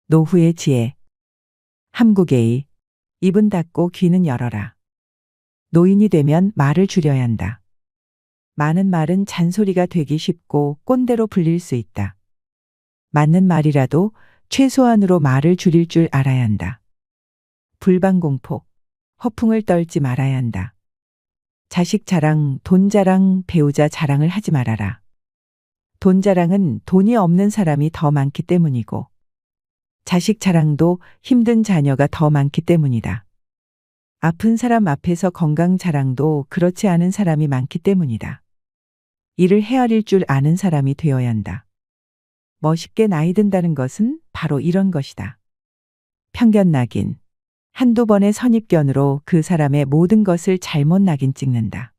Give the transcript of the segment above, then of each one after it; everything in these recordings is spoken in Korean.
노후의 지혜. 함국에이. 입은 닫고 귀는 열어라. 노인이 되면 말을 줄여야 한다. 많은 말은 잔소리가 되기 쉽고 꼰대로 불릴 수 있다. 맞는 말이라도 최소한으로 말을 줄일 줄 알아야 한다. 불방공포. 허풍을 떨지 말아야 한다. 자식 자랑, 돈 자랑, 배우자 자랑을 하지 말아라. 돈 자랑은 돈이 없는 사람이 더 많기 때문이고, 자식 자랑도 힘든 자녀가 더 많기 때문이다. 아픈 사람 앞에서 건강 자랑도 그렇지 않은 사람이 많기 때문이다. 이를 헤아릴 줄 아는 사람이 되어야 한다. 멋있게 나이 든다는 것은 바로 이런 것이다. 편견 낙인. 한두 번의 선입견으로 그 사람의 모든 것을 잘못 낙인 찍는다.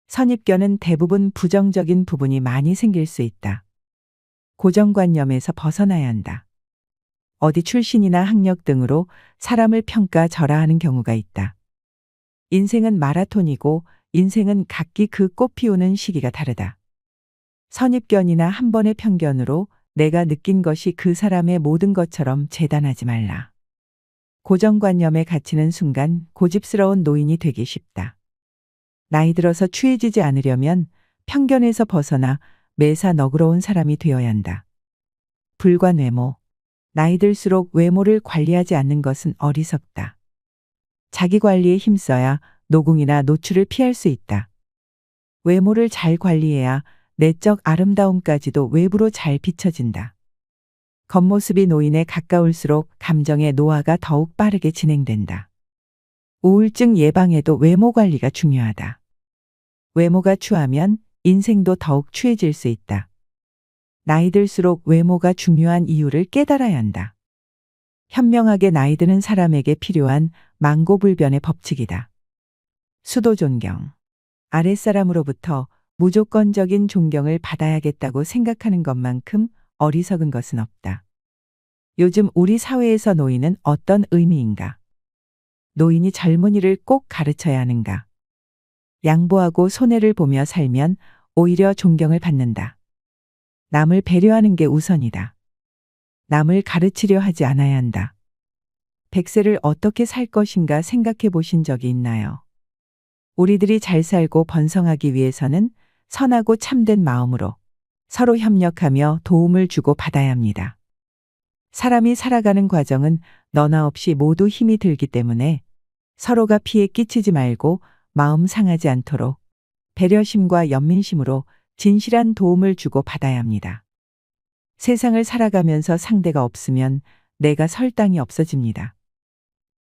선입견은 대부분 부정적인 부분이 많이 생길 수 있다. 고정관념에서 벗어나야 한다. 어디 출신이나 학력 등으로 사람을 평가절하하는 경우가 있다. 인생은 마라톤이고 인생은 각기 그 꽃 피우는 시기가 다르다. 선입견이나 한 번의 편견으로 내가 느낀 것이 그 사람의 모든 것처럼 재단하지 말라. 고정관념에 갇히는 순간 고집스러운 노인이 되기 쉽다. 나이 들어서 추해지지 않으려면 편견에서 벗어나 매사 너그러운 사람이 되어야 한다. 불관외모. 나이 들수록 외모를 관리하지 않는 것은 어리석다. 자기 관리에 힘써야 노궁이나 노출을 피할 수 있다. 외모를 잘 관리해야 내적 아름다움까지도 외부로 잘 비춰진다. 겉모습이 노인에 가까울수록 감정의 노화가 더욱 빠르게 진행된다. 우울증 예방에도 외모 관리가 중요하다. 외모가 추하면 인생도 더욱 추해질 수 있다. 나이 들수록 외모가 중요한 이유를 깨달아야 한다. 현명하게 나이 드는 사람에게 필요한 망고불변의 법칙이다. 수도 존경. 아랫사람으로부터 무조건적인 존경을 받아야겠다고 생각하는 것만큼 어리석은 것은 없다. 요즘 우리 사회에서 노인은 어떤 의미인가? 노인이 젊은이를 꼭 가르쳐야 하는가? 양보하고 손해를 보며 살면 오히려 존경을 받는다. 남을 배려하는 게 우선이다. 남을 가르치려 하지 않아야 한다. 100세를 어떻게 살 것인가 생각해 보신 적이 있나요? 우리들이 잘 살고 번성하기 위해서는 선하고 참된 마음으로 서로 협력하며 도움을 주고 받아야 합니다. 사람이 살아가는 과정은 너나 없이 모두 힘이 들기 때문에 서로가 피해 끼치지 말고 마음 상하지 않도록 배려심과 연민심으로 진실한 도움을 주고 받아야 합니다. 세상을 살아가면서 상대가 없으면 내가 설 땅이 없어집니다.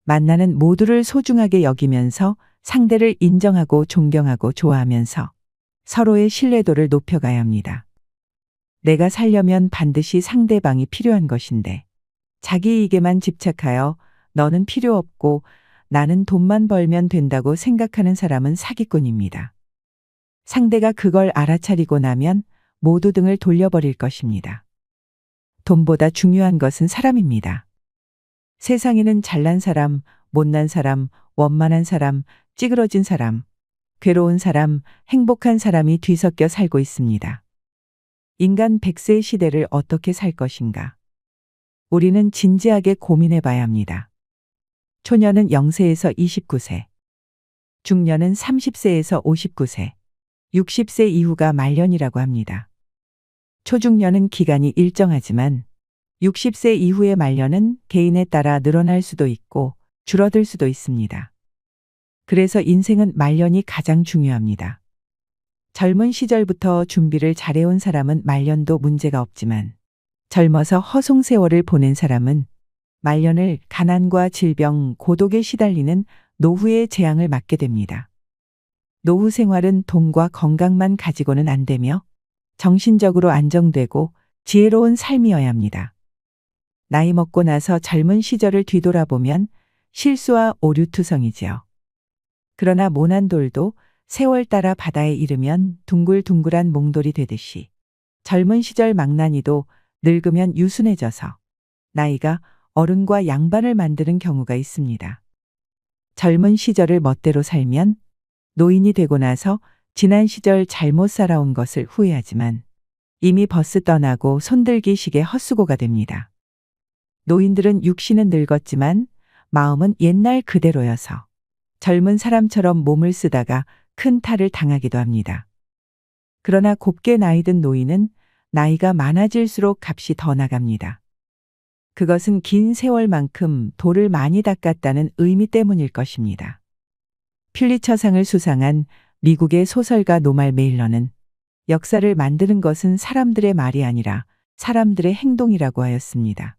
만나는 모두를 소중하게 여기면서 상대를 인정하고 존경하고 좋아하면서 서로의 신뢰도를 높여가야 합니다. 내가 살려면 반드시 상대방이 필요한 것인데 자기 이익에만 집착하여 너는 필요 없고 나는 돈만 벌면 된다고 생각하는 사람은 사기꾼입니다. 상대가 그걸 알아차리고 나면 모두 등을 돌려버릴 것입니다. 돈보다 중요한 것은 사람입니다. 세상에는 잘난 사람, 못난 사람, 원만한 사람, 찌그러진 사람, 괴로운 사람, 행복한 사람이 뒤섞여 살고 있습니다. 인간 100세의 시대를 어떻게 살 것인가? 우리는 진지하게 고민해 봐야 합니다. 초년은 0세에서 29세, 중년은 30세에서 59세, 60세 이후가 말년이라고 합니다. 초중년은 기간이 일정하지만 60세 이후의 말년은 개인에 따라 늘어날 수도 있고 줄어들 수도 있습니다. 그래서 인생은 말년이 가장 중요합니다. 젊은 시절부터 준비를 잘해온 사람은 말년도 문제가 없지만 젊어서 허송세월을 보낸 사람은 말년을 가난과 질병, 고독에 시달리는 노후의 재앙을 맞게 됩니다. 노후 생활은 돈과 건강만 가지고는 안 되며 정신적으로 안정되고 지혜로운 삶이어야 합니다. 나이 먹고 나서 젊은 시절을 뒤돌아보면 실수와 오류투성이지요. 그러나 모난 돌도 세월 따라 바다에 이르면 둥글둥글한 몽돌이 되듯이 젊은 시절 망나니도 늙으면 유순해져서 나이가 어른과 양반을 만드는 경우가 있습니다. 젊은 시절을 멋대로 살면 노인이 되고 나서 지난 시절 잘못 살아온 것을 후회하지만 이미 버스 떠나고 손들기 시계 헛수고가 됩니다. 노인들은 육신은 늙었지만 마음은 옛날 그대로여서 젊은 사람처럼 몸을 쓰다가 큰 탈을 당하기도 합니다. 그러나 곱게 나이 든 노인은 나이가 많아질수록 값이 더 나갑니다. 그것은 긴 세월만큼 돌을 많이 닦았다는 의미 때문일 것입니다. 퓰리처상을 수상한 미국의 소설가 노말 메일러는 역사를 만드는 것은 사람들의 말이 아니라 사람들의 행동이라고 하였습니다.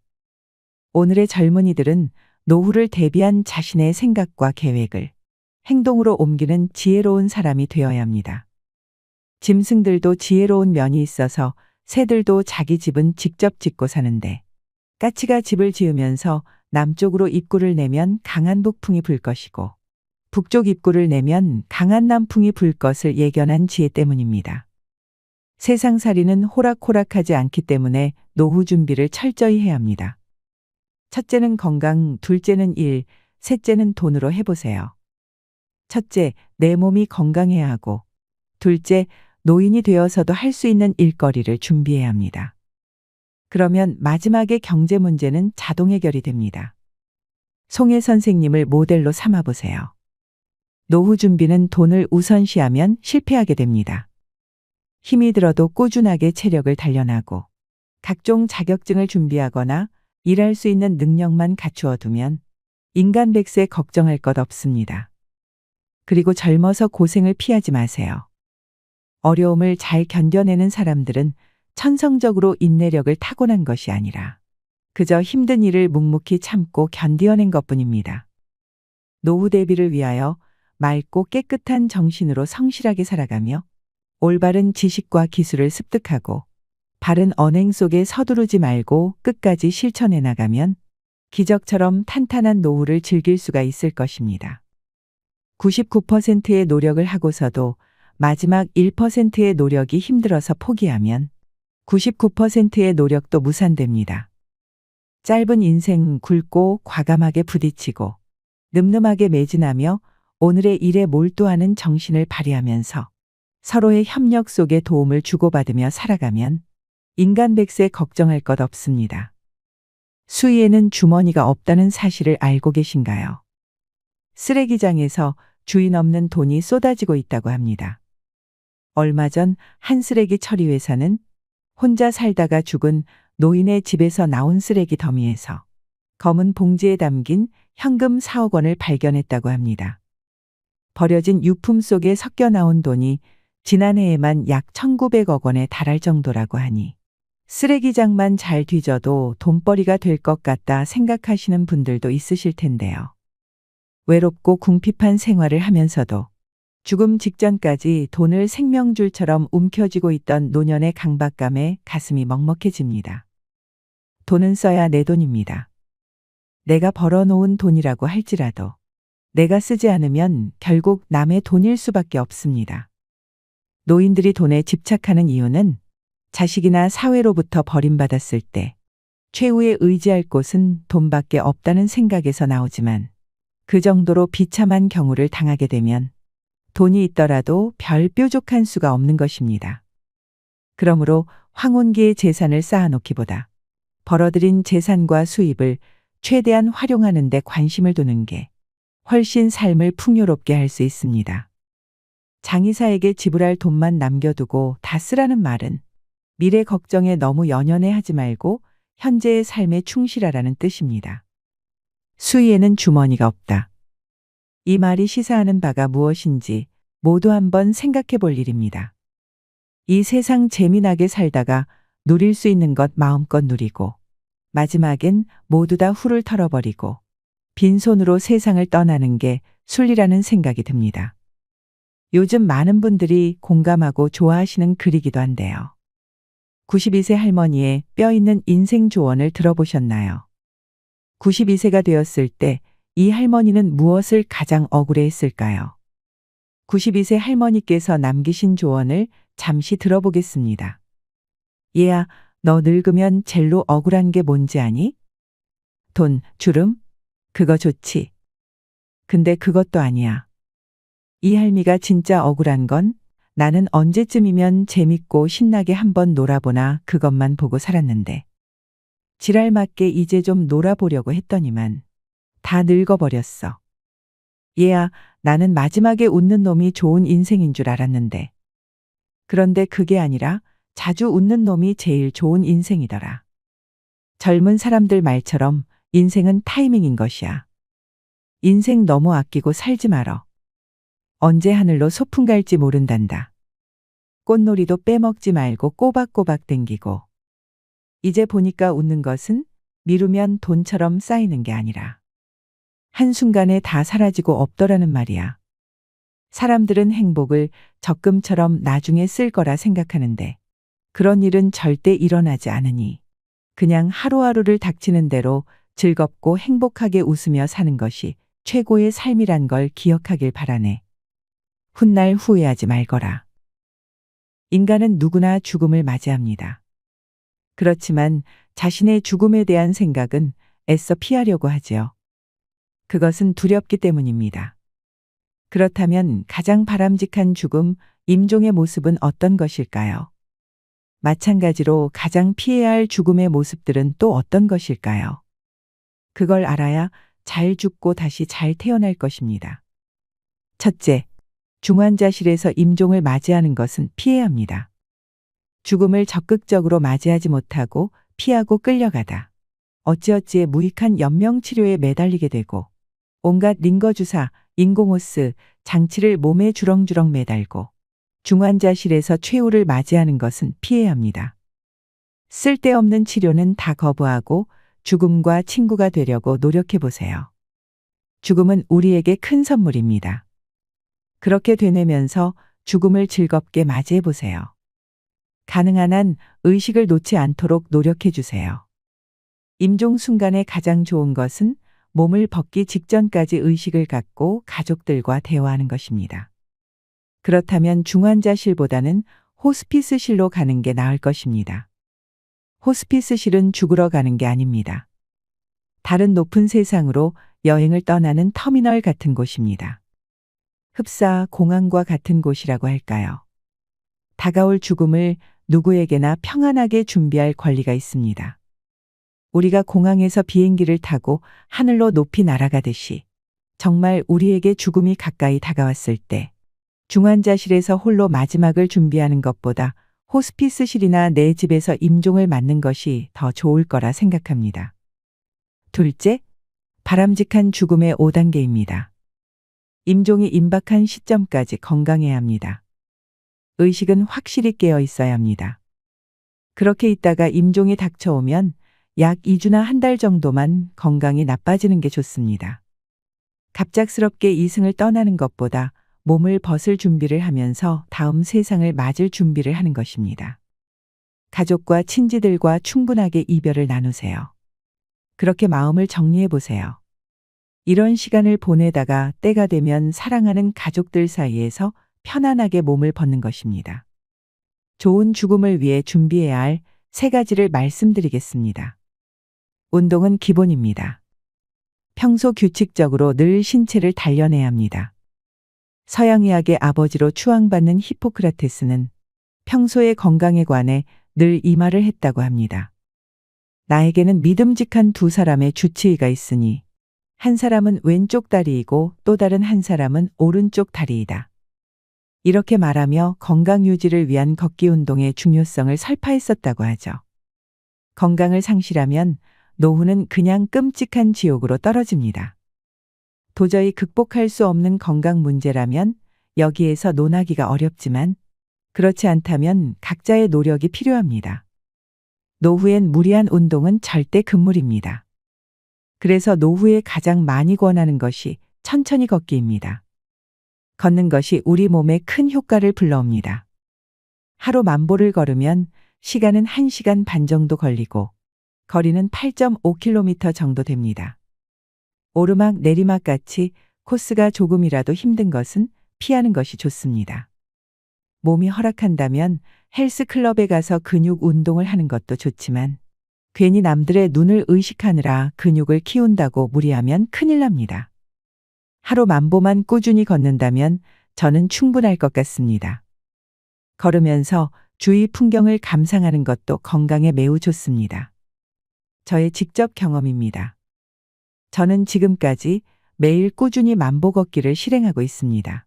오늘의 젊은이들은 노후를 대비한 자신의 생각과 계획을 행동으로 옮기는 지혜로운 사람이 되어야 합니다. 짐승들도 지혜로운 면이 있어서 새들도 자기 집은 직접 짓고 사는데 까치가 집을 지으면서 남쪽으로 입구를 내면 강한 북풍이 불 것이고 북쪽 입구를 내면 강한 남풍이 불 것을 예견한 지혜 때문입니다. 세상살이는 호락호락하지 않기 때문에 노후 준비를 철저히 해야 합니다. 첫째는 건강, 둘째는 일, 셋째는 돈으로 해보세요. 첫째, 내 몸이 건강해야 하고, 둘째, 노인이 되어서도 할 수 있는 일거리를 준비해야 합니다. 그러면 마지막에 경제 문제는 자동 해결이 됩니다. 송혜 선생님을 모델로 삼아 보세요. 노후 준비는 돈을 우선시하면 실패하게 됩니다. 힘이 들어도 꾸준하게 체력을 단련하고 각종 자격증을 준비하거나 일할 수 있는 능력만 갖추어 두면 인간 백세 걱정할 것 없습니다. 그리고 젊어서 고생을 피하지 마세요. 어려움을 잘 견뎌내는 사람들은 천성적으로 인내력을 타고난 것이 아니라 그저 힘든 일을 묵묵히 참고 견디어낸 것뿐입니다. 노후 대비를 위하여 맑고 깨끗한 정신으로 성실하게 살아가며 올바른 지식과 기술을 습득하고 바른 언행 속에 서두르지 말고 끝까지 실천해 나가면 기적처럼 탄탄한 노후를 즐길 수가 있을 것입니다. 99%의 노력을 하고서도 마지막 1%의 노력이 힘들어서 포기하면 99%의 노력도 무산됩니다. 짧은 인생 굵고 과감하게 부딪히고 늠름하게 매진하며 오늘의 일에 몰두하는 정신을 발휘하면서 서로의 협력 속에 도움을 주고받으며 살아가면 인간 백세 걱정할 것 없습니다. 수위에는 주머니가 없다는 사실을 알고 계신가요? 쓰레기장에서 주인 없는 돈이 쏟아지고 있다고 합니다. 얼마 전 한 쓰레기 처리 회사는 혼자 살다가 죽은 노인의 집에서 나온 쓰레기 더미에서 검은 봉지에 담긴 현금 4억 원을 발견했다고 합니다. 버려진 유품 속에 섞여 나온 돈이 지난해에만 약 1,900억 원에 달할 정도라고 하니 쓰레기장만 잘 뒤져도 돈벌이가 될 것 같다 생각하시는 분들도 있으실 텐데요. 외롭고 궁핍한 생활을 하면서도 죽음 직전까지 돈을 생명줄처럼 움켜쥐고 있던 노년의 강박감에 가슴이 먹먹해집니다. 돈은 써야 내 돈입니다. 내가 벌어놓은 돈이라고 할지라도 내가 쓰지 않으면 결국 남의 돈일 수밖에 없습니다. 노인들이 돈에 집착하는 이유는 자식이나 사회로부터 버림받았을 때 최후에 의지할 곳은 돈밖에 없다는 생각에서 나오지만 그 정도로 비참한 경우를 당하게 되면 돈이 있더라도 별 뾰족한 수가 없는 것입니다. 그러므로 황혼기의 재산을 쌓아놓기보다 벌어들인 재산과 수입을 최대한 활용하는 데 관심을 두는 게 훨씬 삶을 풍요롭게 할 수 있습니다. 장의사에게 지불할 돈만 남겨두고 다 쓰라는 말은 미래 걱정에 너무 연연해 하지 말고 현재의 삶에 충실하라는 뜻입니다. 수위에는 주머니가 없다. 이 말이 시사하는 바가 무엇인지 모두 한번 생각해 볼 일입니다. 이 세상 재미나게 살다가 누릴 수 있는 것 마음껏 누리고 마지막엔 모두 다 훌을 털어버리고 빈손으로 세상을 떠나는 게 순리라는 생각이 듭니다. 요즘 많은 분들이 공감하고 좋아하시는 글이기도 한데요. 92세 할머니의 뼈 있는 인생 조언을 들어보셨나요? 92세가 되었을 때 이 할머니는 무엇을 가장 억울해했을까요? 92세 할머니께서 남기신 조언을 잠시 들어보겠습니다. 얘야, 너 늙으면 젤로 억울한 게 뭔지 아니? 돈, 주름? 그거 좋지. 근데 그것도 아니야. 이 할미가 진짜 억울한 건 나는 언제쯤이면 재밌고 신나게 한번 놀아보나 그것만 보고 살았는데 지랄 맞게 이제 좀 놀아보려고 했더니만 다 늙어버렸어. 얘야, 나는 마지막에 웃는 놈이 좋은 인생인 줄 알았는데. 그런데 그게 아니라 자주 웃는 놈이 제일 좋은 인생이더라. 젊은 사람들 말처럼 인생은 타이밍인 것이야. 인생 너무 아끼고 살지 말어. 언제 하늘로 소풍 갈지 모른단다. 꽃놀이도 빼먹지 말고 꼬박꼬박 땡기고. 이제 보니까 웃는 것은 미루면 돈처럼 쌓이는 게 아니라 한순간에 다 사라지고 없더라는 말이야. 사람들은 행복을 적금처럼 나중에 쓸 거라 생각하는데 그런 일은 절대 일어나지 않으니 그냥 하루하루를 닥치는 대로 즐겁고 행복하게 웃으며 사는 것이 최고의 삶이란 걸 기억하길 바라네. 훗날 후회하지 말거라. 인간은 누구나 죽음을 맞이합니다. 그렇지만 자신의 죽음에 대한 생각은 애써 피하려고 하지요. 그것은 두렵기 때문입니다. 그렇다면 가장 바람직한 죽음, 임종의 모습은 어떤 것일까요? 마찬가지로 가장 피해야 할 죽음의 모습들은 또 어떤 것일까요? 그걸 알아야 잘 죽고 다시 잘 태어날 것입니다. 첫째, 중환자실에서 임종을 맞이하는 것은 피해야 합니다. 죽음을 적극적으로 맞이하지 못하고 피하고 끌려가다. 어찌어찌의 무익한 연명치료에 매달리게 되고 온갖 링거주사, 인공호스, 장치를 몸에 주렁주렁 매달고 중환자실에서 최후를 맞이하는 것은 피해야 합니다. 쓸데없는 치료는 다 거부하고 죽음과 친구가 되려고 노력해 보세요. 죽음은 우리에게 큰 선물입니다. 그렇게 되뇌면서 죽음을 즐겁게 맞이해 보세요. 가능한 한 의식을 놓지 않도록 노력해 주세요. 임종 순간에 가장 좋은 것은 몸을 벗기 직전까지 의식을 갖고 가족들과 대화하는 것입니다. 그렇다면 중환자실보다는 호스피스실로 가는 게 나을 것입니다. 호스피스실은 죽으러 가는 게 아닙니다. 다른 높은 세상으로 여행을 떠나는 터미널 같은 곳입니다. 흡사 공항과 같은 곳이라고 할까요? 다가올 죽음을 누구에게나 평안하게 준비할 권리가 있습니다. 우리가 공항에서 비행기를 타고 하늘로 높이 날아가듯이 정말 우리에게 죽음이 가까이 다가왔을 때 중환자실에서 홀로 마지막을 준비하는 것보다 호스피스실이나 내 집에서 임종을 맞는 것이 더 좋을 거라 생각합니다. 둘째, 바람직한 죽음의 5단계입니다. 임종이 임박한 시점까지 건강해야 합니다. 의식은 확실히 깨어 있어야 합니다. 그렇게 있다가 임종이 닥쳐오면 약 2주나 한 달 정도만 건강이 나빠지는 게 좋습니다. 갑작스럽게 이승을 떠나는 것보다 몸을 벗을 준비를 하면서 다음 세상을 맞을 준비를 하는 것입니다. 가족과 친지들과 충분하게 이별을 나누세요. 그렇게 마음을 정리해 보세요. 이런 시간을 보내다가 때가 되면 사랑하는 가족들 사이에서 편안하게 몸을 벗는 것입니다. 좋은 죽음을 위해 준비해야 할 3가지를 말씀드리겠습니다. 운동은 기본입니다. 평소 규칙적으로 늘 신체를 단련해야 합니다. 서양의학의 아버지로 추앙받는 히포크라테스는 평소의 건강에 관해 늘 이 말을 했다고 합니다. 나에게는 믿음직한 2사람의 주치의가 있으니 한 사람은 왼쪽 다리이고 또 다른 한 사람은 오른쪽 다리이다. 이렇게 말하며 건강 유지를 위한 걷기 운동의 중요성을 설파했었다고 하죠. 건강을 상실하면 노후는 그냥 끔찍한 지옥으로 떨어집니다. 도저히 극복할 수 없는 건강 문제라면 여기에서 논하기가 어렵지만 그렇지 않다면 각자의 노력이 필요합니다. 노후엔 무리한 운동은 절대 금물입니다. 그래서 노후에 가장 많이 권하는 것이 천천히 걷기입니다. 걷는 것이 우리 몸에 큰 효과를 불러옵니다. 하루 10,000보를 걸으면 시간은 1시간 반 정도 걸리고 거리는 8.5km 정도 됩니다. 오르막 내리막 같이 코스가 조금이라도 힘든 것은 피하는 것이 좋습니다. 몸이 허락한다면 헬스클럽에 가서 근육 운동을 하는 것도 좋지만 괜히 남들의 눈을 의식하느라 근육을 키운다고 무리하면 큰일 납니다. 하루 10,000보만 꾸준히 걷는다면 저는 충분할 것 같습니다. 걸으면서 주위 풍경을 감상하는 것도 건강에 매우 좋습니다. 저의 직접 경험입니다. 저는 지금까지 매일 꾸준히 만보 걷기를 실행하고 있습니다.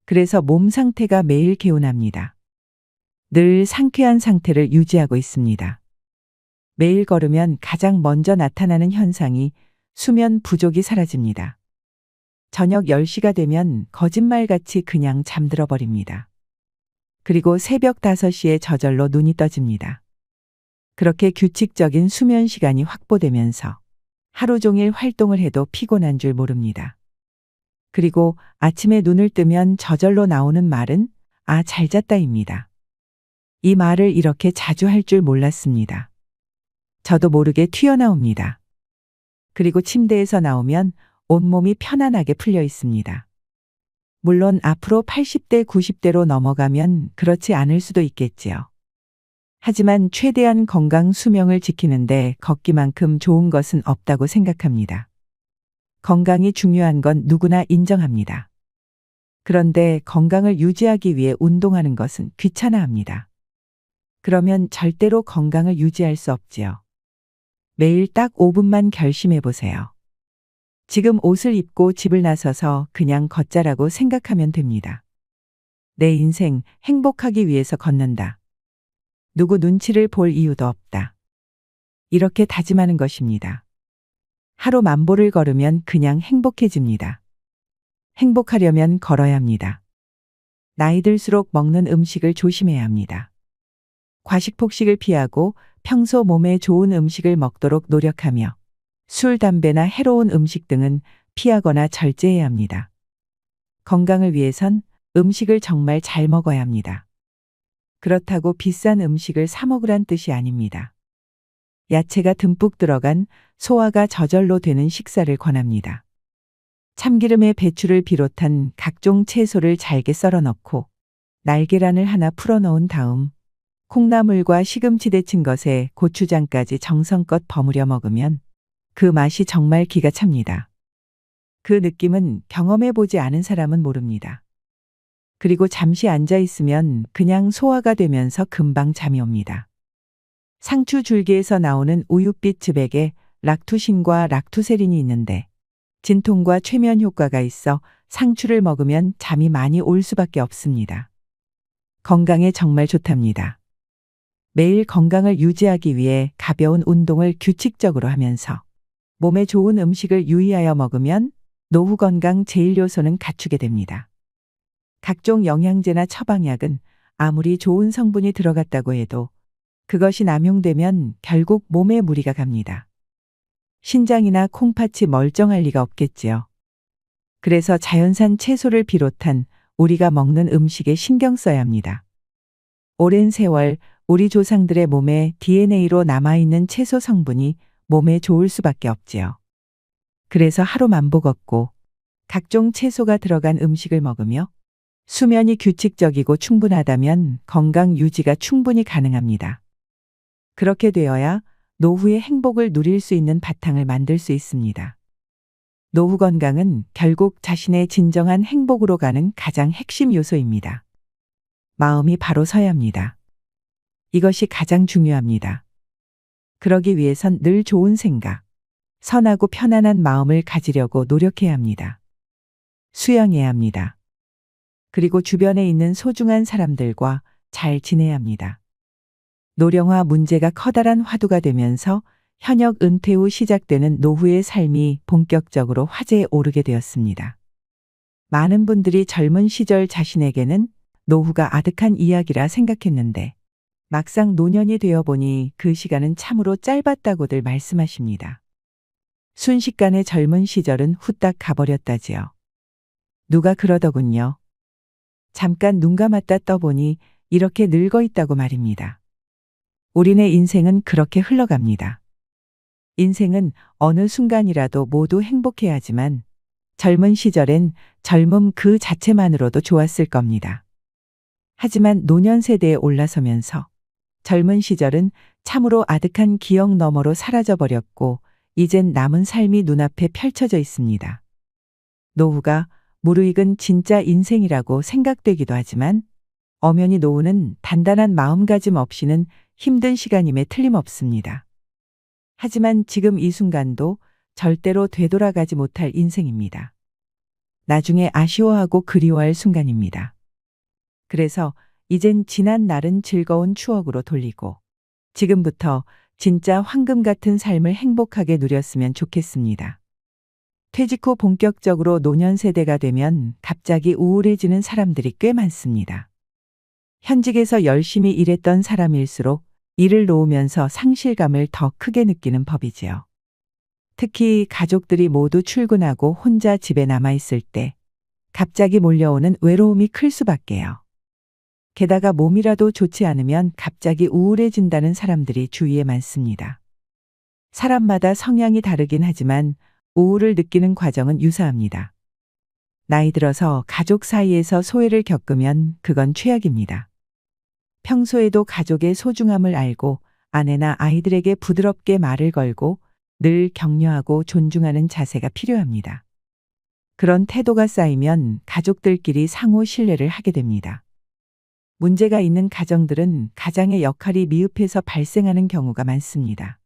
그래서 몸 상태가 매일 개운합니다. 늘 상쾌한 상태를 유지하고 있습니다. 매일 걸으면 가장 먼저 나타나는 현상이 수면 부족이 사라집니다. 저녁 10시가 되면 거짓말같이 그냥 잠들어 버립니다. 그리고 새벽 5시에 저절로 눈이 떠집니다. 그렇게 규칙적인 수면 시간이 확보되면서 하루 종일 활동을 해도 피곤한 줄 모릅니다. 그리고 아침에 눈을 뜨면 저절로 나오는 말은 "아, 잘 잤다입니다." 이 말을 이렇게 자주 할 줄 몰랐습니다. 저도 모르게 튀어나옵니다. 그리고 침대에서 나오면 온몸이 편안하게 풀려 있습니다. 물론 앞으로 80대, 90대로 넘어가면 그렇지 않을 수도 있겠지요. 하지만 최대한 건강 수명을 지키는데 걷기만큼 좋은 것은 없다고 생각합니다. 건강이 중요한 건 누구나 인정합니다. 그런데 건강을 유지하기 위해 운동하는 것은 귀찮아합니다. 그러면 절대로 건강을 유지할 수 없지요. 매일 딱 5분만 결심해 보세요. 지금 옷을 입고 집을 나서서 그냥 걷자라고 생각하면 됩니다. 내 인생 행복하기 위해서 걷는다. 누구 눈치를 볼 이유도 없다. 이렇게 다짐하는 것입니다. 하루 만보를 걸으면 그냥 행복해집니다. 행복하려면 걸어야 합니다. 나이 들수록 먹는 음식을 조심해야 합니다. 과식 폭식을 피하고 평소 몸에 좋은 음식을 먹도록 노력하며 술, 담배나 해로운 음식 등은 피하거나 절제해야 합니다. 건강을 위해선 음식을 정말 잘 먹어야 합니다. 그렇다고 비싼 음식을 사 먹으란 뜻이 아닙니다. 야채가 듬뿍 들어간 소화가 저절로 되는 식사를 권합니다. 참기름에 배추를 비롯한 각종 채소를 잘게 썰어 넣고 날계란을 하나 풀어 넣은 다음 콩나물과 시금치 데친 것에 고추장까지 정성껏 버무려 먹으면 그 맛이 정말 기가 찹니다. 그 느낌은 경험해 보지 않은 사람은 모릅니다. 그리고 잠시 앉아 있으면 그냥 소화가 되면서 금방 잠이 옵니다. 상추 줄기에서 나오는 우윳빛 즙액에 락투신과 락투세린이 있는데 진통과 최면 효과가 있어 상추를 먹으면 잠이 많이 올 수밖에 없습니다. 건강에 정말 좋답니다. 매일 건강을 유지하기 위해 가벼운 운동을 규칙적으로 하면서 몸에 좋은 음식을 유의하여 먹으면 노후 건강 제1요소는 갖추게 됩니다. 각종 영양제나 처방약은 아무리 좋은 성분이 들어갔다고 해도 그것이 남용되면 결국 몸에 무리가 갑니다. 신장이나 콩팥이 멀쩡할 리가 없겠지요. 그래서 자연산 채소를 비롯한 우리가 먹는 음식에 신경 써야 합니다. 오랜 세월 우리 조상들의 몸에 DNA로 남아있는 채소 성분이 몸에 좋을 수밖에 없지요. 그래서 하루 만보 걷고 각종 채소가 들어간 음식을 먹으며 수면이 규칙적이고 충분하다면 건강 유지가 충분히 가능합니다. 그렇게 되어야 노후의 행복을 누릴 수 있는 바탕을 만들 수 있습니다. 노후 건강은 결국 자신의 진정한 행복으로 가는 가장 핵심 요소입니다. 마음이 바로 서야 합니다. 이것이 가장 중요합니다. 그러기 위해선 늘 좋은 생각, 선하고 편안한 마음을 가지려고 노력해야 합니다. 수영해야 합니다. 그리고 주변에 있는 소중한 사람들과 잘 지내야 합니다. 노령화 문제가 커다란 화두가 되면서 현역 은퇴 후 시작되는 노후의 삶이 본격적으로 화제에 오르게 되었습니다. 많은 분들이 젊은 시절 자신에게는 노후가 아득한 이야기라 생각했는데 막상 노년이 되어 보니 그 시간은 참으로 짧았다고들 말씀하십니다. 순식간에 젊은 시절은 후딱 가버렸다지요. 누가 그러더군요. 잠깐 눈 감았다 떠보니 이렇게 늙어 있다고 말입니다. 우리네 인생은 그렇게 흘러갑니다. 인생은 어느 순간이라도 모두 행복해야 하지만 젊은 시절엔 젊음 그 자체만으로도 좋았을 겁니다. 하지만 노년 세대에 올라서면서 젊은 시절은 참으로 아득한 기억 너머로 사라져버렸고 이젠 남은 삶이 눈앞에 펼쳐져 있습니다. 노후가 무르익은 진짜 인생이라고 생각되기도 하지만 엄연히 노후는 단단한 마음가짐 없이는 힘든 시간임에 틀림없습니다. 하지만 지금 이 순간도 절대로 되돌아가지 못할 인생입니다. 나중에 아쉬워하고 그리워할 순간입니다. 그래서 이젠 지난 날은 즐거운 추억으로 돌리고 지금부터 진짜 황금 같은 삶을 행복하게 누렸으면 좋겠습니다. 퇴직 후 본격적으로 노년 세대가 되면 갑자기 우울해지는 사람들이 꽤 많습니다. 현직에서 열심히 일했던 사람일수록 일을 놓으면서 상실감을 더 크게 느끼는 법이지요. 특히 가족들이 모두 출근하고 혼자 집에 남아있을 때 갑자기 몰려오는 외로움이 클 수밖에요. 게다가 몸이라도 좋지 않으면 갑자기 우울해진다는 사람들이 주위에 많습니다. 사람마다 성향이 다르긴 하지만 우울을 느끼는 과정은 유사합니다. 나이 들어서 가족 사이에서 소외를 겪으면 그건 최악입니다. 평소에도 가족의 소중함을 알고 아내나 아이들에게 부드럽게 말을 걸고 늘 격려하고 존중하는 자세가 필요합니다. 그런 태도가 쌓이면 가족들끼리 상호 신뢰를 하게 됩니다. 문제가 있는 가정들은 가장의 역할이 미흡해서 발생하는 경우가 많습니다.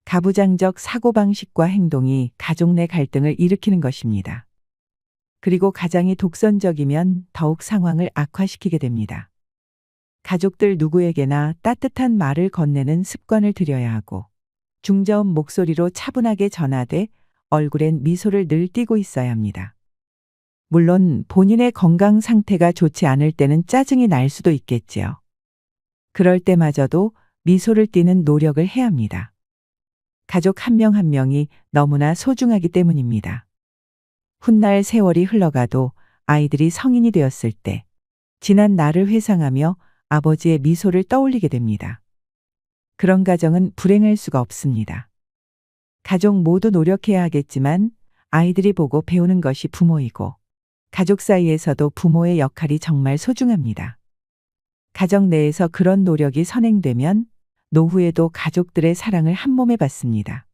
가부장적 사고방식과 행동이 가족 내 갈등을 일으키는 것입니다. 그리고 가장이 독선적이면 더욱 상황을 악화시키게 됩니다. 가족들 누구에게나 따뜻한 말을 건네는 습관을 들여야 하고 중저음 목소리로 차분하게 전하되 얼굴엔 미소를 늘 띠고 있어야 합니다. 물론 본인의 건강 상태가 좋지 않을 때는 짜증이 날 수도 있겠지요. 그럴 때마저도 미소를 띠는 노력을 해야 합니다. 가족 한 명 한 명이 너무나 소중하기 때문입니다. 훗날 세월이 흘러가도 아이들이 성인이 되었을 때 지난 날을 회상하며 아버지의 미소를 떠올리게 됩니다. 그런 가정은 불행할 수가 없습니다. 가족 모두 노력해야 하겠지만 아이들이 보고 배우는 것이 부모이고 가족 사이에서도 부모의 역할이 정말 소중합니다. 가정 내에서 그런 노력이 선행되면 노후에도 가족들의 사랑을 한몸에 받습니다.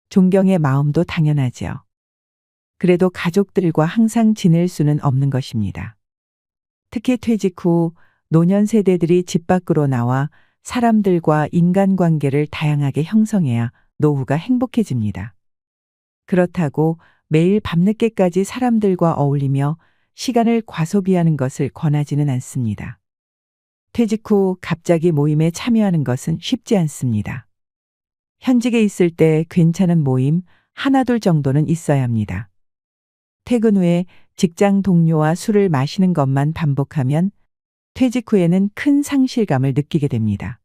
존경의 마음도 당연하지요. 그래도 가족들과 항상 지낼 수는 없는 것입니다. 특히 퇴직 후 노년 세대들이 집 밖으로 나와 사람들과 인간관계를 다양하게 형성해야 노후가 행복해집니다. 그렇다고 매일 밤늦게까지 사람들과 어울리며 시간을 과소비하는 것을 권하지는 않습니다. 퇴직 후 갑자기 모임에 참여하는 것은 쉽지 않습니다. 현직에 있을 때 괜찮은 모임 하나둘 정도는 있어야 합니다. 퇴근 후에 직장 동료와 술을 마시는 것만 반복하면 퇴직 후에는 큰 상실감을 느끼게 됩니다.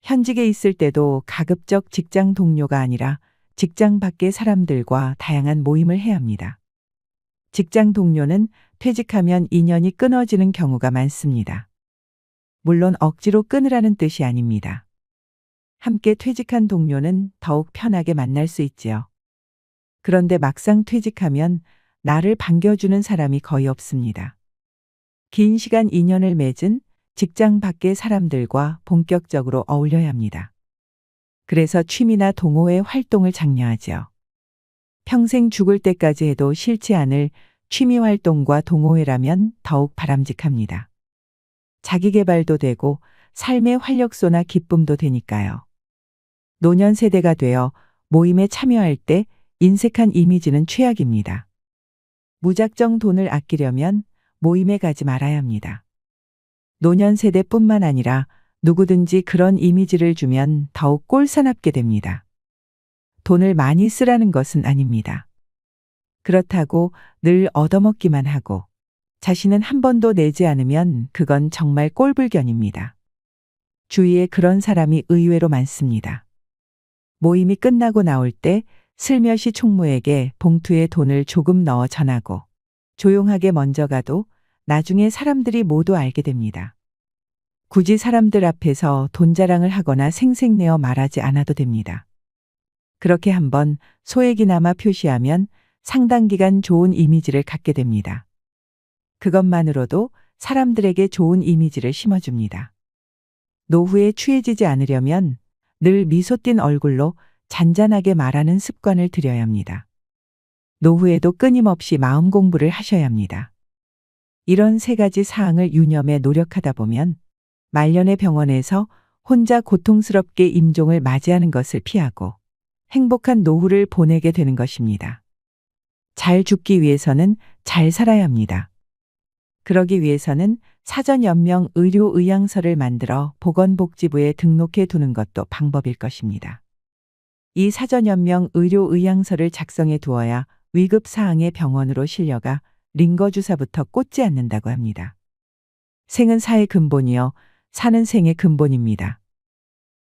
현직에 있을 때도 가급적 직장 동료가 아니라 직장 밖의 사람들과 다양한 모임을 해야 합니다. 직장 동료는 퇴직하면 인연이 끊어지는 경우가 많습니다. 물론 억지로 끊으라는 뜻이 아닙니다. 함께 퇴직한 동료는 더욱 편하게 만날 수 있지요. 그런데 막상 퇴직하면 나를 반겨주는 사람이 거의 없습니다. 긴 시간 인연을 맺은 직장 밖의 사람들과 본격적으로 어울려야 합니다. 그래서 취미나 동호회 활동을 장려하지요. 평생 죽을 때까지 해도 싫지 않을 취미 활동과 동호회라면 더욱 바람직합니다. 자기 개발도 되고 삶의 활력소나 기쁨도 되니까요. 노년 세대가 되어 모임에 참여할 때 인색한 이미지는 최악입니다. 무작정 돈을 아끼려면 모임에 가지 말아야 합니다. 노년 세대뿐만 아니라 누구든지 그런 이미지를 주면 더욱 꼴사납게 됩니다. 돈을 많이 쓰라는 것은 아닙니다. 그렇다고 늘 얻어먹기만 하고 자신은 한 번도 내지 않으면 그건 정말 꼴불견입니다. 주위에 그런 사람이 의외로 많습니다. 모임이 끝나고 나올 때 슬며시 총무에게 봉투에 돈을 조금 넣어 전하고 조용하게 먼저 가도 나중에 사람들이 모두 알게 됩니다. 굳이 사람들 앞에서 돈 자랑을 하거나 생색내어 말하지 않아도 됩니다. 그렇게 한번 소액이나마 표시하면 상당 기간 좋은 이미지를 갖게 됩니다. 그것만으로도 사람들에게 좋은 이미지를 심어줍니다. 노후에 취해지지 않으려면 늘 미소 띤 얼굴로 잔잔하게 말하는 습관을 들여야 합니다. 노후에도 끊임없이 마음 공부를 하셔야 합니다. 이런 3가지 사항을 유념해 노력하다 보면 말년의 병원에서 혼자 고통스럽게 임종을 맞이하는 것을 피하고 행복한 노후를 보내게 되는 것입니다. 잘 죽기 위해서는 잘 살아야 합니다. 그러기 위해서는 사전연명 의료의향서를 만들어 보건복지부에 등록해 두는 것도 방법일 것입니다. 이 사전연명 의료의향서를 작성해 두어야 위급사항에 병원으로 실려가 링거주사부터 꽂지 않는다고 합니다. 생은 사의 근본이요, 사는 생의 근본입니다.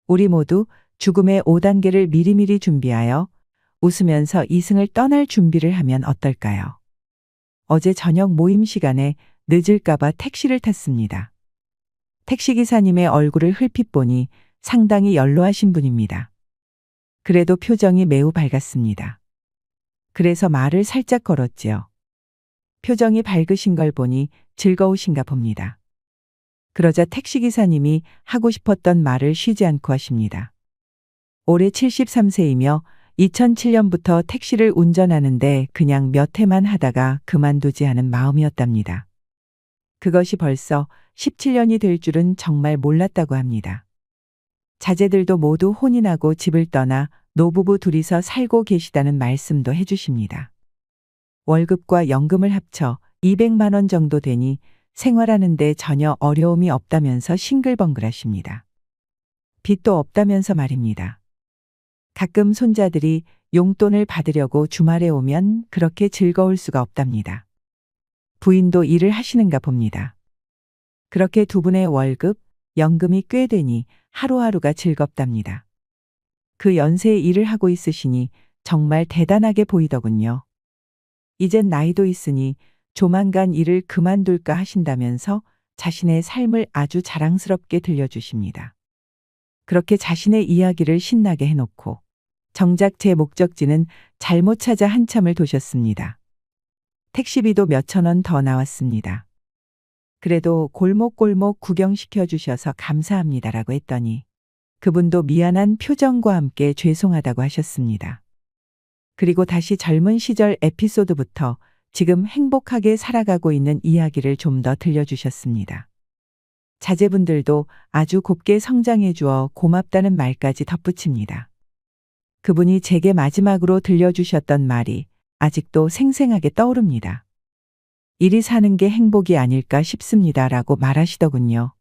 우리 모두 죽음의 5단계를 미리미리 준비하여 웃으면서 이승을 떠날 준비를 하면 어떨까요? 어제 저녁 모임 시간에 늦을까봐 택시를 탔습니다. 택시기사님의 얼굴을 흘핏 보니 상당히 연로하신 분입니다. 그래도 표정이 매우 밝았습니다. 그래서 말을 살짝 걸었지요. 표정이 밝으신 걸 보니 즐거우신가 봅니다. 그러자 택시기사님이 하고 싶었던 말을 쉬지 않고 하십니다. 올해 73세이며 2007년부터 택시를 운전하는데 그냥 몇 해만 하다가 그만두지 않은 마음이었답니다. 그것이 벌써 17년이 될 줄은 정말 몰랐다고 합니다. 자제들도 모두 혼인하고 집을 떠나 노부부 둘이서 살고 계시다는 말씀도 해주십니다. 월급과 연금을 합쳐 200만 원 정도 되니 생활하는데 전혀 어려움이 없다면서 싱글벙글하십니다. 빚도 없다면서 말입니다. 가끔 손자들이 용돈을 받으려고 주말에 오면 그렇게 즐거울 수가 없답니다. 부인도 일을 하시는가 봅니다. 그렇게 두 분의 월급, 연금이 꽤 되니 하루하루가 즐겁답니다. 그 연세에 일을 하고 있으시니 정말 대단하게 보이더군요. 이젠 나이도 있으니 조만간 일을 그만둘까 하신다면서 자신의 삶을 아주 자랑스럽게 들려주십니다. 그렇게 자신의 이야기를 신나게 해놓고 정작 제 목적지는 잘못 찾아 한참을 도셨습니다. 택시비도 몇천 원 더 나왔습니다. 그래도 골목골목 구경시켜 주셔서 감사합니다라고 했더니 그분도 미안한 표정과 함께 죄송하다고 하셨습니다. 그리고 다시 젊은 시절 에피소드부터 지금 행복하게 살아가고 있는 이야기를 좀 더 들려주셨습니다. 자제분들도 아주 곱게 성장해 주어 고맙다는 말까지 덧붙입니다. 그분이 제게 마지막으로 들려주셨던 말이 아직도 생생하게 떠오릅니다. 이리 사는 게 행복이 아닐까 싶습니다라고 말하시더군요.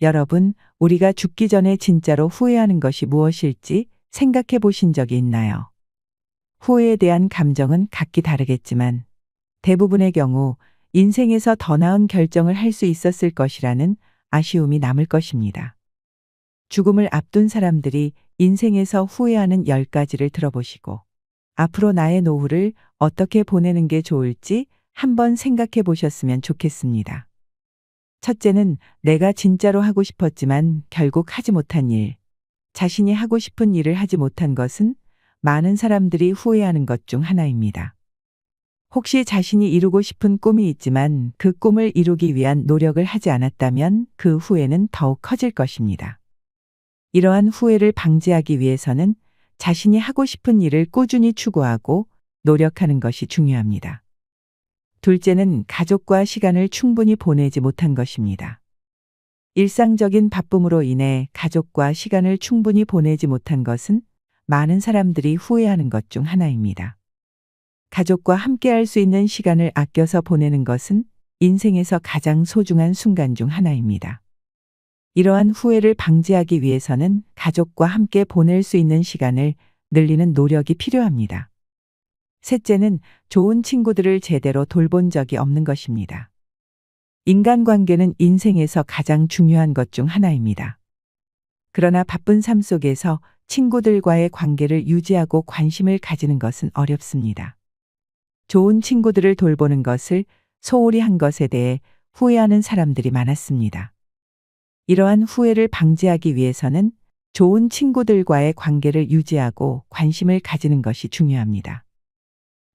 여러분, 우리가 죽기 전에 진짜로 후회하는 것이 무엇일지 생각해 보신 적이 있나요? 후회에 대한 감정은 각기 다르겠지만 대부분의 경우 인생에서 더 나은 결정을 할 수 있었을 것이라는 아쉬움이 남을 것입니다. 죽음을 앞둔 사람들이 인생에서 후회하는 10가지를 들어보시고 앞으로 나의 노후를 어떻게 보내는 게 좋을지 한번 생각해 보셨으면 좋겠습니다. 첫째는 내가 진짜로 하고 싶었지만 결국 하지 못한 일. 자신이 하고 싶은 일을 하지 못한 것은 많은 사람들이 후회하는 것 중 하나입니다. 혹시 자신이 이루고 싶은 꿈이 있지만 그 꿈을 이루기 위한 노력을 하지 않았다면 그 후회는 더욱 커질 것입니다. 이러한 후회를 방지하기 위해서는 자신이 하고 싶은 일을 꾸준히 추구하고 노력하는 것이 중요합니다. 둘째는 가족과 시간을 충분히 보내지 못한 것입니다. 일상적인 바쁨으로 인해 가족과 시간을 충분히 보내지 못한 것은 많은 사람들이 후회하는 것 중 하나입니다. 가족과 함께할 수 있는 시간을 아껴서 보내는 것은 인생에서 가장 소중한 순간 중 하나입니다. 이러한 후회를 방지하기 위해서는 가족과 함께 보낼 수 있는 시간을 늘리는 노력이 필요합니다. 셋째는 좋은 친구들을 제대로 돌본 적이 없는 것입니다. 인간관계는 인생에서 가장 중요한 것 중 하나입니다. 그러나 바쁜 삶 속에서 친구들과의 관계를 유지하고 관심을 가지는 것은 어렵습니다. 좋은 친구들을 돌보는 것을 소홀히 한 것에 대해 후회하는 사람들이 많았습니다. 이러한 후회를 방지하기 위해서는 좋은 친구들과의 관계를 유지하고 관심을 가지는 것이 중요합니다.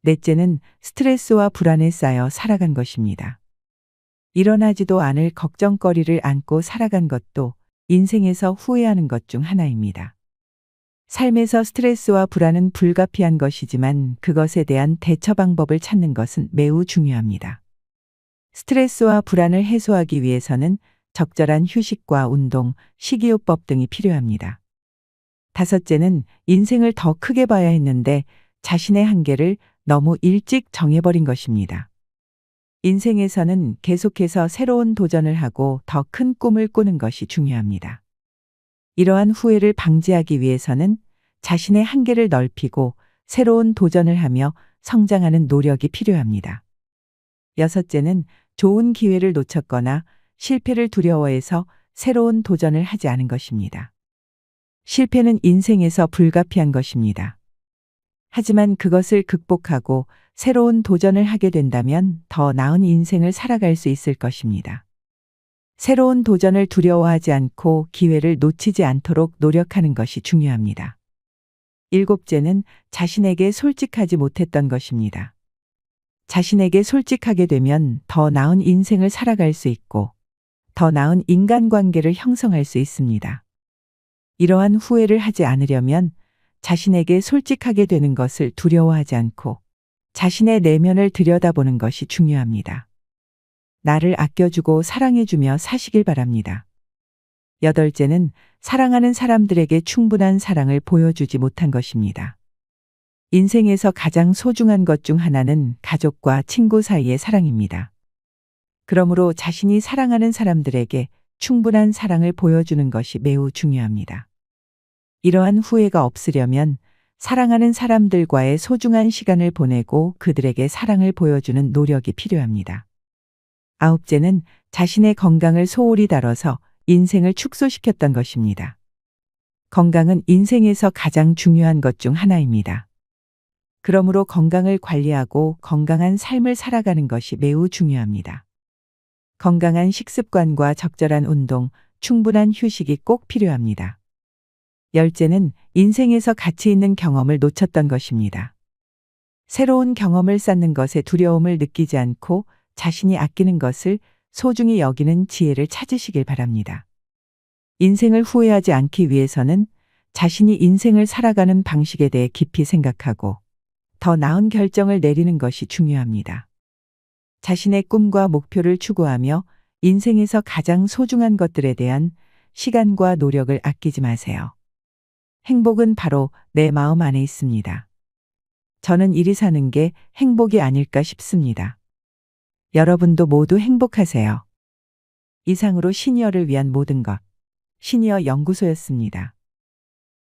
넷째는 스트레스와 불안에 쌓여 살아간 것입니다. 일어나지도 않을 걱정거리를 안고 살아간 것도 인생에서 후회하는 것 중 하나입니다. 삶에서 스트레스와 불안은 불가피한 것이지만 그것에 대한 대처 방법을 찾는 것은 매우 중요합니다. 스트레스와 불안을 해소하기 위해서는 적절한 휴식과 운동, 식이요법 등이 필요합니다. 다섯째는 인생을 더 크게 봐야 했는데 자신의 한계를 너무 일찍 정해버린 것입니다. 인생에서는 계속해서 새로운 도전을 하고 더 큰 꿈을 꾸는 것이 중요합니다. 이러한 후회를 방지하기 위해서는 자신의 한계를 넓히고 새로운 도전을 하며 성장하는 노력이 필요합니다. 여섯째는 좋은 기회를 놓쳤거나 실패를 두려워해서 새로운 도전을 하지 않은 것입니다. 실패는 인생에서 불가피한 것입니다. 하지만 그것을 극복하고 새로운 도전을 하게 된다면 더 나은 인생을 살아갈 수 있을 것입니다. 새로운 도전을 두려워하지 않고 기회를 놓치지 않도록 노력하는 것이 중요합니다. 일곱째는 자신에게 솔직하지 못했던 것입니다. 자신에게 솔직하게 되면 더 나은 인생을 살아갈 수 있고 더 나은 인간관계를 형성할 수 있습니다. 이러한 후회를 하지 않으려면 자신에게 솔직하게 되는 것을 두려워하지 않고 자신의 내면을 들여다보는 것이 중요합니다. 나를 아껴주고 사랑해주며 사시길 바랍니다. 여덟째는 사랑하는 사람들에게 충분한 사랑을 보여주지 못한 것입니다. 인생에서 가장 소중한 것 중 하나는 가족과 친구 사이의 사랑입니다. 그러므로 자신이 사랑하는 사람들에게 충분한 사랑을 보여주는 것이 매우 중요합니다. 이러한 후회가 없으려면 사랑하는 사람들과의 소중한 시간을 보내고 그들에게 사랑을 보여주는 노력이 필요합니다. 아홉째는 자신의 건강을 소홀히 다뤄서 인생을 축소시켰던 것입니다. 건강은 인생에서 가장 중요한 것 중 하나입니다. 그러므로 건강을 관리하고 건강한 삶을 살아가는 것이 매우 중요합니다. 건강한 식습관과 적절한 운동, 충분한 휴식이 꼭 필요합니다. 열째는 인생에서 가치 있는 경험을 놓쳤던 것입니다. 새로운 경험을 쌓는 것에 두려움을 느끼지 않고 자신이 아끼는 것을 소중히 여기는 지혜를 찾으시길 바랍니다. 인생을 후회하지 않기 위해서는 자신이 인생을 살아가는 방식에 대해 깊이 생각하고 더 나은 결정을 내리는 것이 중요합니다. 자신의 꿈과 목표를 추구하며 인생에서 가장 소중한 것들에 대한 시간과 노력을 아끼지 마세요. 행복은 바로 내 마음 안에 있습니다. 저는 이리 사는 게 행복이 아닐까 싶습니다. 여러분도 모두 행복하세요. 이상으로 시니어를 위한 모든 것, 시니어 연구소였습니다.